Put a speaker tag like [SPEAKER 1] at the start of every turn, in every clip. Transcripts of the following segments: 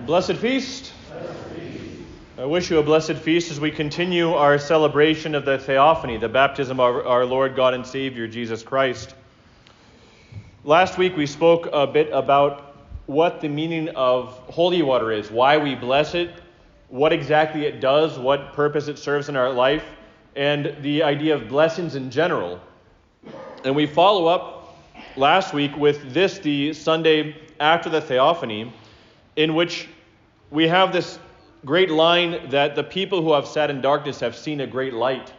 [SPEAKER 1] Blessed feast. I wish you a blessed feast as we continue our celebration of the Theophany, the baptism of our Lord God and Savior, Jesus Christ. Last week we spoke a bit about what the meaning of holy water is, why we bless it, what exactly it does, what purpose it serves in our life, and the idea of blessings in general. And we follow up last week with this, the Sunday after the Theophany, in which we have this great line that the people who have sat in darkness have seen a great light.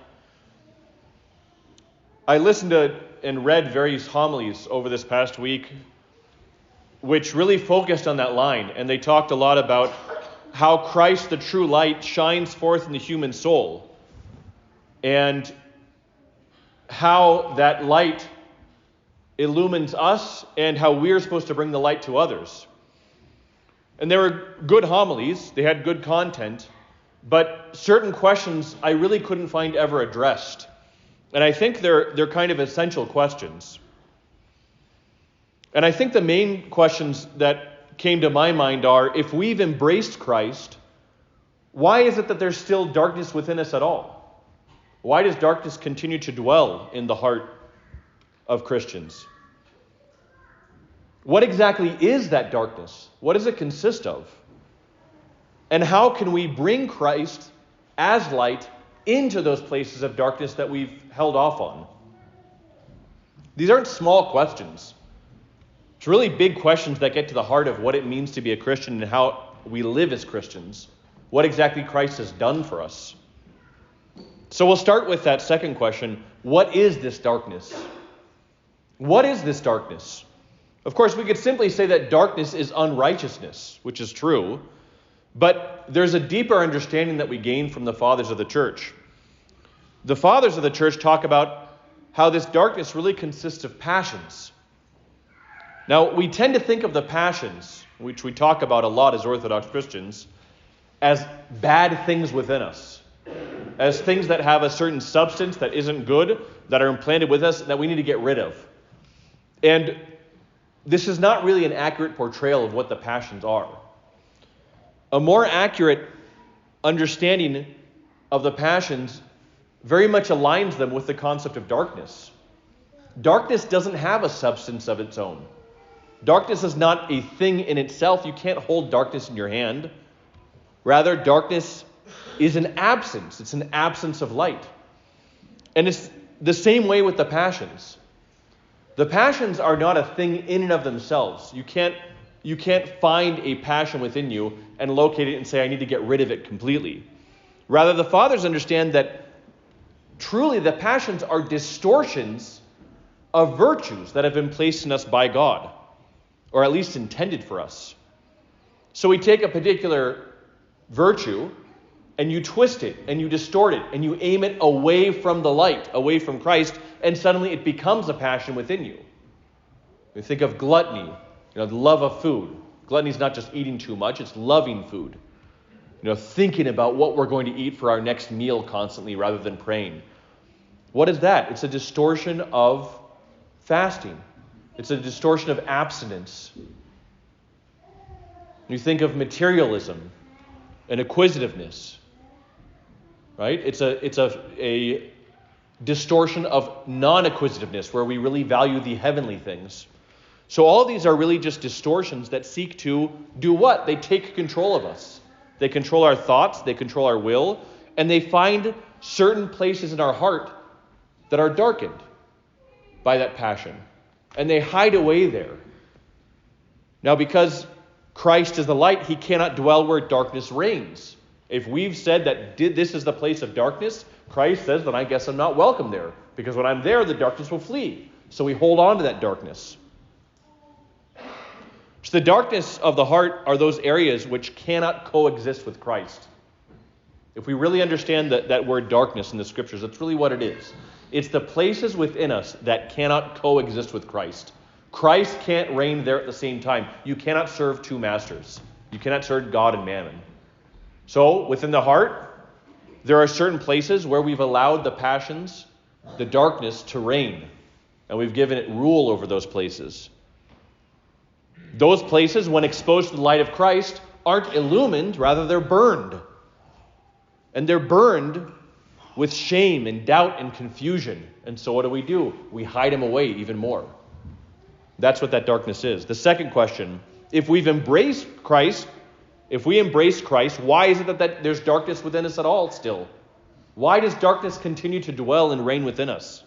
[SPEAKER 1] I listened to and read various homilies over this past week, which really focused on that line, and they talked a lot about how Christ, the true light, shines forth in the human soul, and how that light illumines us, and how we're supposed to bring the light to others. And they were good homilies, they had good content, but certain questions I really couldn't find ever addressed. And I think they're kind of essential questions. And I think the main questions that came to my mind are, if we've embraced Christ, why is it that there's still darkness within us at all? Why does darkness continue to dwell in the heart of Christians? What exactly is that darkness? What does it consist of? And how can we bring Christ as light into those places of darkness that we've held off on? These aren't small questions. It's really big questions that get to the heart of what it means to be a Christian and how we live as Christians. What exactly Christ has done for us. So we'll start with that second question. What is this darkness? What is this darkness? Of course, we could simply say that darkness is unrighteousness, which is true, but there's a deeper understanding that we gain from the fathers of the church. The fathers of the church talk about how this darkness really consists of passions. Now, we tend to think of the passions, which we talk about a lot as Orthodox Christians, as bad things within us, as things that have a certain substance that isn't good, that are implanted with us, that we need to get rid of. And this is not really an accurate portrayal of what the passions are. A more accurate understanding of the passions very much aligns them with the concept of darkness. Darkness doesn't have a substance of its own. Darkness is not a thing in itself. You can't hold darkness in your hand. Rather, darkness is an absence. It's an absence of light. And it's the same way with the passions. The passions are not a thing in and of themselves. You can't find a passion within you and locate it and say, I need to get rid of it completely. Rather, the fathers understand that truly the passions are distortions of virtues that have been placed in us by God, or at least intended for us. So we take a particular virtue and you twist it and you distort it and you aim it away from the light, away from Christ, and suddenly it becomes a passion within you. We think of gluttony, the love of food. Gluttony is not just eating too much, it's loving food. Thinking about what we're going to eat for our next meal constantly rather than praying. What is that? It's a distortion of fasting. It's a distortion of abstinence. You think of materialism and acquisitiveness, right? It's a distortion of non-acquisitiveness, where we really value the heavenly things. So all these are really just distortions that seek to do what? They take control of us. They control our thoughts, they control our will, and they find certain places in our heart that are darkened by that passion. And they hide away there. Now, because Christ is the light, he cannot dwell where darkness reigns. If we've said that this is the place of darkness, Christ says, then I guess I'm not welcome there, because when I'm there, the darkness will flee. So we hold on to that darkness. So the darkness of the heart are those areas which cannot coexist with Christ. If we really understand that word darkness in the scriptures, that's really what it is. It's the places within us that cannot coexist with Christ. Christ can't reign there at the same time. You cannot serve two masters. You cannot serve God and mammon. So within the heart, there are certain places where we've allowed the passions, the darkness to reign, and we've given it rule over those places. Those places, when exposed to the light of Christ, aren't illumined, rather they're burned. And they're burned with shame and doubt and confusion. And so what do? We hide them away even more. That's what that darkness is. The second question, if we embrace Christ, why is it that there's darkness within us at all still? Why does darkness continue to dwell and reign within us?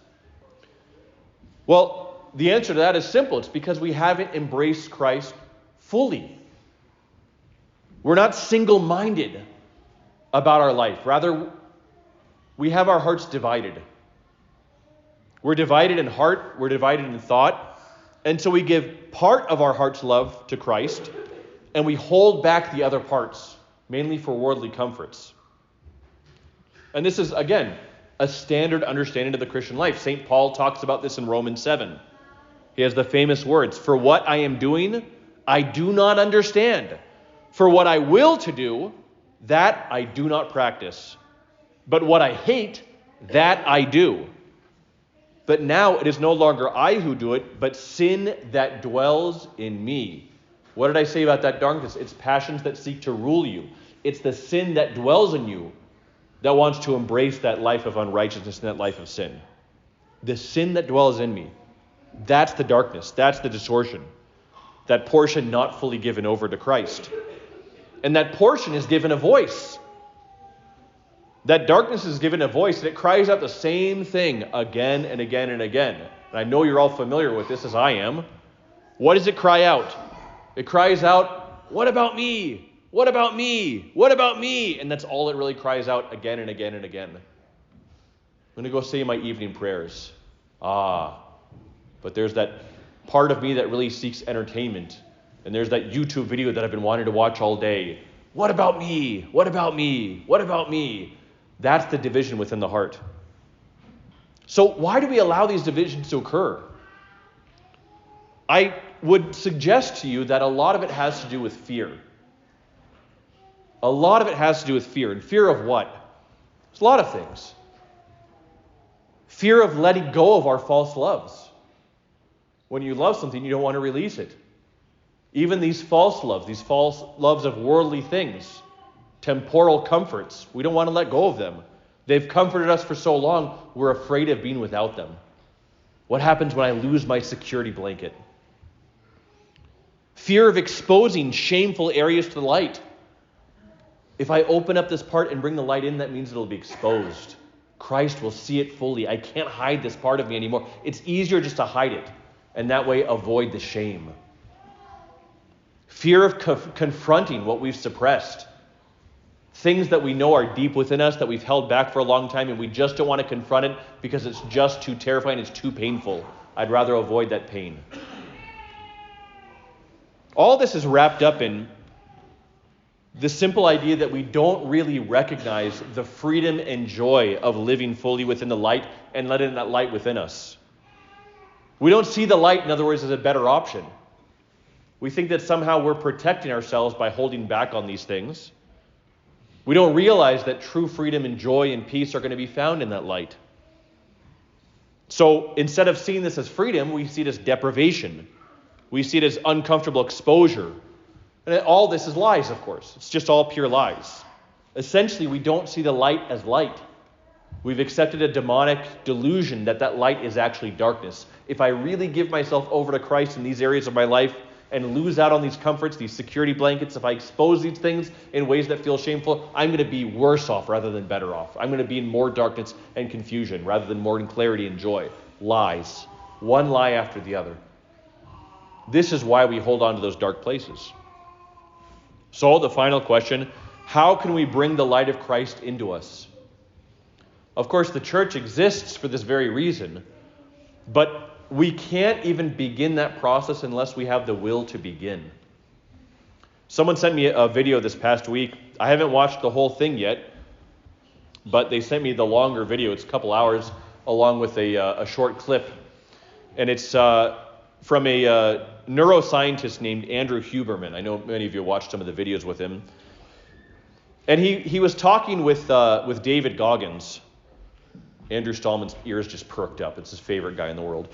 [SPEAKER 1] Well, the answer to that is simple. It's because we haven't embraced Christ fully. We're not single-minded about our life. Rather, we have our hearts divided. We're divided in heart. We're divided in thought. And so we give part of our heart's love to Christ, and we hold back the other parts, mainly for worldly comforts. And this is, again, a standard understanding of the Christian life. St. Paul talks about this in Romans 7. He has the famous words, "For what I am doing, I do not understand. For what I will to do, that I do not practice. But what I hate, that I do. But now it is no longer I who do it, but sin that dwells in me." What did I say about that darkness? It's passions that seek to rule you. It's the sin that dwells in you that wants to embrace that life of unrighteousness and that life of sin. The sin that dwells in me. That's the darkness. That's the distortion. That portion not fully given over to Christ. And that portion is given a voice. That darkness is given a voice, and it cries out the same thing again and again and again. And I know you're all familiar with this, as I am. What does it cry out? It cries out, "What about me? What about me? What about me?" And that's all it really cries out again and again and again. I'm going to go say my evening prayers. But there's that part of me that really seeks entertainment. And there's that YouTube video that I've been wanting to watch all day. What about me? What about me? What about me? That's the division within the heart. So why do we allow these divisions to occur? I would suggest to you that a lot of it has to do with fear. A lot of it has to do with fear. And fear of what? There's a lot of things. Fear of letting go of our false loves. When you love something, you don't want to release it. Even these false loves of worldly things, temporal comforts, we don't want to let go of them. They've comforted us for so long, we're afraid of being without them. What happens when I lose my security blanket? Fear of exposing shameful areas to the light. If I open up this part and bring the light in, that means it'll be exposed. Christ will see it fully. I can't hide this part of me anymore. It's easier just to hide it, and that way avoid the shame. Fear of confronting what we've suppressed. Things that we know are deep within us that we've held back for a long time, and we just don't want to confront it because it's just too terrifying, it's too painful. I'd rather avoid that pain. All this is wrapped up in the simple idea that we don't really recognize the freedom and joy of living fully within the light and letting that light within us. We don't see the light, in other words, as a better option. We think that somehow we're protecting ourselves by holding back on these things. We don't realize that true freedom and joy and peace are going to be found in that light. So instead of seeing this as freedom, we see it as deprivation. We see it as uncomfortable exposure. And all this is lies, of course. It's just all pure lies. Essentially, we don't see the light as light. We've accepted a demonic delusion that light is actually darkness. If I really give myself over to Christ in these areas of my life and lose out on these comforts, these security blankets, if I expose these things in ways that feel shameful, I'm going to be worse off rather than better off. I'm going to be in more darkness and confusion rather than more in clarity and joy. Lies. One lie after the other. This is why we hold on to those dark places. So the final question, how can we bring the light of Christ into us? Of course, the church exists for this very reason, but we can't even begin that process unless we have the will to begin. Someone sent me a video this past week. I haven't watched the whole thing yet, but they sent me the longer video. It's a couple hours along with a short clip. And it's from a neuroscientist named Andrew Huberman. I know many of you watched some of the videos with him. And he was talking with David Goggins. Andrew Stallman's ears just perked up. It's his favorite guy in the world.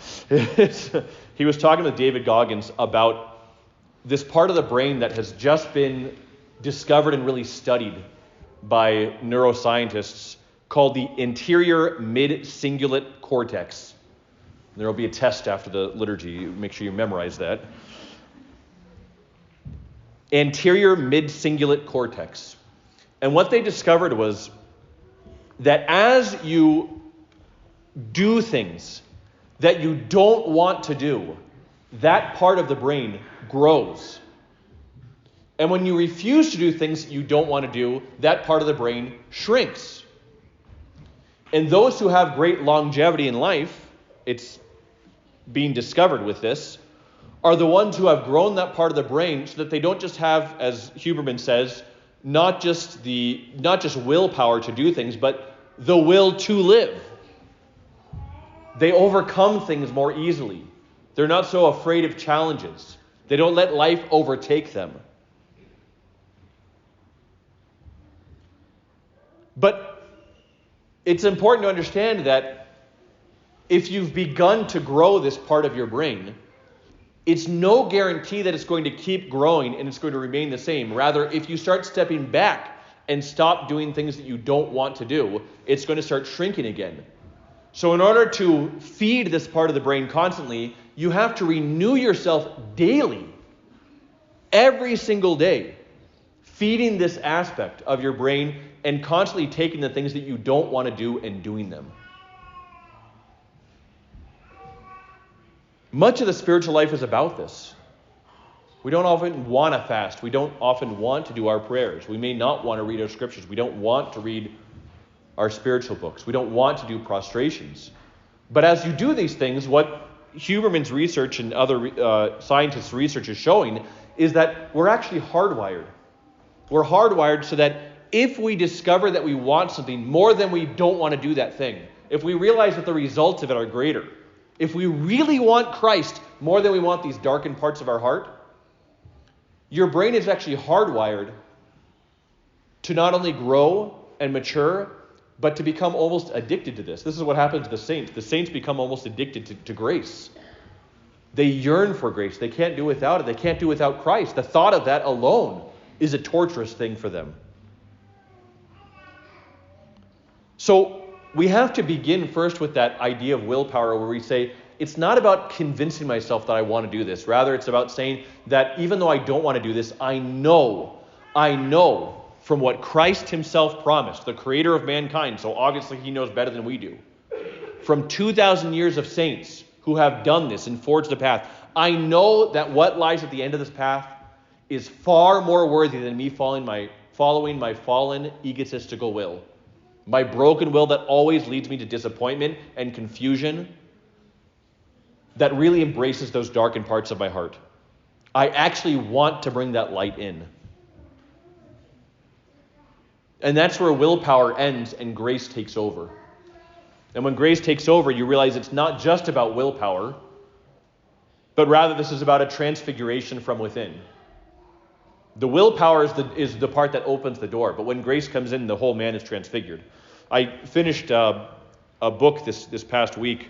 [SPEAKER 1] He was talking with David Goggins about this part of the brain that has just been discovered and really studied by neuroscientists called the anterior midsingulate cortex. There will be a test after the liturgy. Make sure you memorize that. Anterior midsingulate cortex. And what they discovered was that as you do things that you don't want to do, that part of the brain grows. And when you refuse to do things that you don't want to do, that part of the brain shrinks. And those who have great longevity in life, it's being discovered with this, are the ones who have grown that part of the brain so that they don't just have, as Huberman says, not just willpower to do things, but the will to live. They overcome things more easily. They're not so afraid of challenges. They don't let life overtake them. But it's important to understand that if you've begun to grow this part of your brain, it's no guarantee that it's going to keep growing and it's going to remain the same. Rather, if you start stepping back and stop doing things that you don't want to do, it's going to start shrinking again. So in order to feed this part of the brain constantly, you have to renew yourself daily, every single day, feeding this aspect of your brain and constantly taking the things that you don't want to do and doing them. Much of the spiritual life is about this. We don't often want to fast. We don't often want to do our prayers. We may not want to read our scriptures. We don't want to read our spiritual books. We don't want to do prostrations. But as you do these things, what Huberman's research and other scientists' research is showing is that we're actually hardwired. We're hardwired so that if we discover that we want something more than we don't want to do that thing, if we realize that the results of it are greater, if we really want Christ more than we want these darkened parts of our heart, your brain is actually hardwired to not only grow and mature, but to become almost addicted to this. This is what happens to the saints. The saints become almost addicted to grace. They yearn for grace. They can't do without it. They can't do without Christ. The thought of that alone is a torturous thing for them. So we have to begin first with that idea of willpower where we say, it's not about convincing myself that I want to do this. Rather, it's about saying that even though I don't want to do this, I know from what Christ himself promised, the creator of mankind, so obviously he knows better than we do, from 2,000 years of saints who have done this and forged the path, I know that what lies at the end of this path is far more worthy than me following my fallen egotistical will. My broken will that always leads me to disappointment and confusion, that really embraces those darkened parts of my heart. I actually want to bring that light in. And that's where willpower ends and grace takes over. And when grace takes over, you realize it's not just about willpower, but rather this is about a transfiguration from within. The willpower is the part that opens the door, but when grace comes in, the whole man is transfigured. I finished a book this past week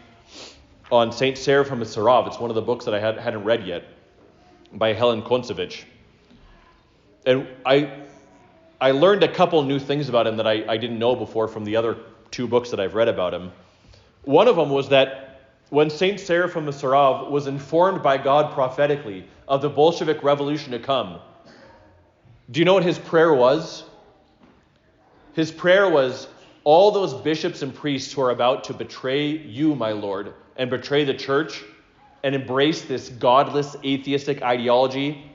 [SPEAKER 1] on Saint Seraphim of Sarov. It's one of the books that I hadn't read yet, by Helen Kontsevich. And I learned a couple new things about him that I didn't know before from the other two books that I've read about him. One of them was that when Saint Seraphim of Sarov was informed by God prophetically of the Bolshevik Revolution to come, do you know what his prayer was? His prayer was, all those bishops and priests who are about to betray you, my Lord, and betray the church and embrace this godless, atheistic ideology,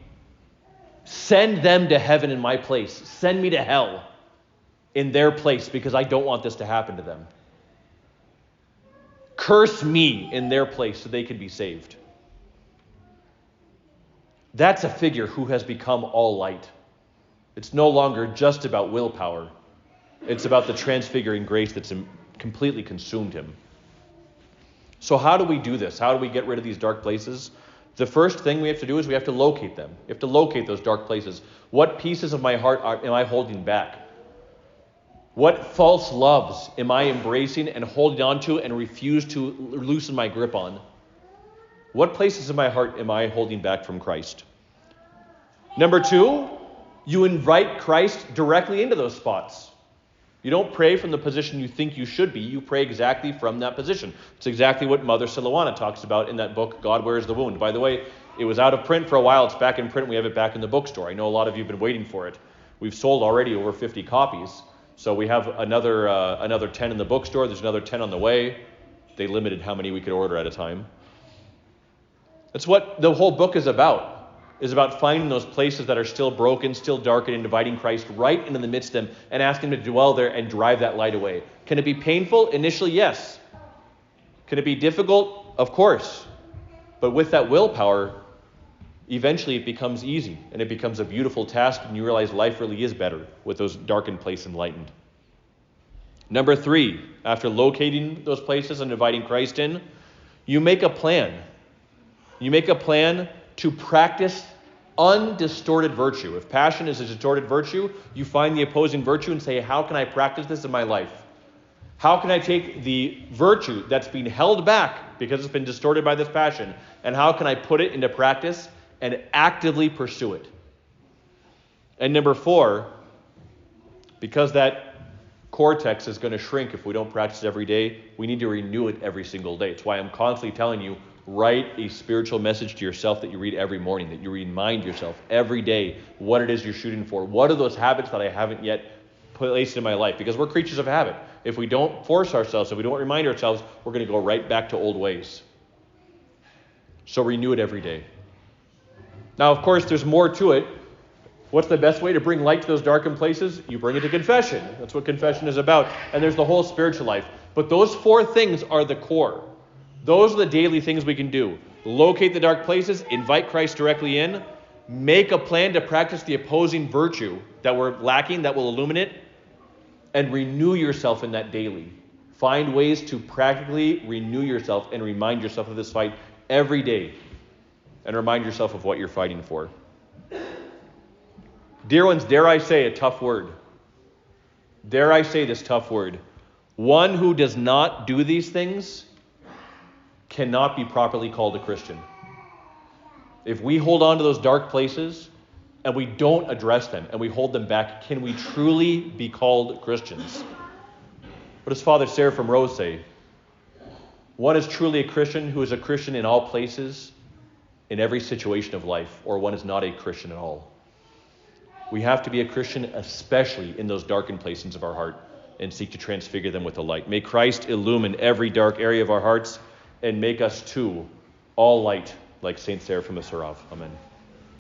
[SPEAKER 1] send them to heaven in my place. Send me to hell in their place because I don't want this to happen to them. Curse me in their place so they can be saved. That's a figure who has become all light. It's no longer just about willpower. It's about the transfiguring grace that's completely consumed him. So how do we do this? How do we get rid of these dark places? The first thing we have to do is we have to locate them. We have to locate those dark places. What pieces of my heart am I holding back? What false loves am I embracing and holding on to and refuse to loosen my grip on? What places of my heart am I holding back from Christ? Number two, You invite Christ directly into those spots. You don't pray from the position you think you should be. You pray exactly from that position. It's exactly what Mother Silouana talks about in that book, God Wears the Wound. By the way, it was out of print for a while. It's back in print. We have it back in the bookstore. I know a lot of you have been waiting for it. We've sold already over 50 copies. So we have another 10 in the bookstore. There's another 10 on the way. They limited how many we could order at a time. That's what the whole book is about finding those places that are still broken, still dark, and inviting Christ right into the midst of them and asking him to dwell there and drive that light away. Can it be painful? Initially, yes. Can it be difficult? Of course. But with that willpower, eventually it becomes easy, and it becomes a beautiful task, and you realize life really is better with those darkened places enlightened. Number 3, after locating those places and inviting Christ in, you make a plan. You make a plan to practice undistorted virtue. If passion is a distorted virtue, you find the opposing virtue and say, how can I practice this in my life? How can I take the virtue that's been held back because it's been distorted by this passion, and how can I put it into practice and actively pursue it? And number 4, because that cortex is going to shrink if we don't practice it every day, we need to renew it every single day. It's why I'm constantly telling you, write a spiritual message to yourself that you read every morning, that you remind yourself every day what it is you're shooting for. What are those habits that I haven't yet placed in my life? Because we're creatures of habit. If we don't force ourselves, if we don't remind ourselves, we're going to go right back to old ways. So renew it every day. Now, of course, there's more to it. What's the best way to bring light to those darkened places? You bring it to confession. That's what confession is about. And there's the whole spiritual life. But those 4 things are the core. Those are the daily things we can do. Locate the dark places, invite Christ directly in, make a plan to practice the opposing virtue that we're lacking, that will illuminate, and renew yourself in that daily. Find ways to practically renew yourself and remind yourself of this fight every day, and remind yourself of what you're fighting for. Dear ones, dare I say a tough word? Dare I say this tough word? One who does not do these things cannot be properly called a Christian. If we hold on to those dark places and we don't address them and we hold them back, can we truly be called Christians? What does Father Sarah from Rose say? One is truly a Christian who is a Christian in all places, in every situation of life, or one is not a Christian at all. We have to be a Christian, especially in those darkened places of our heart, and seek to transfigure them with the light. May Christ illumine every dark area of our hearts and make us too all light like Saint Seraphim of Sarov. Amen.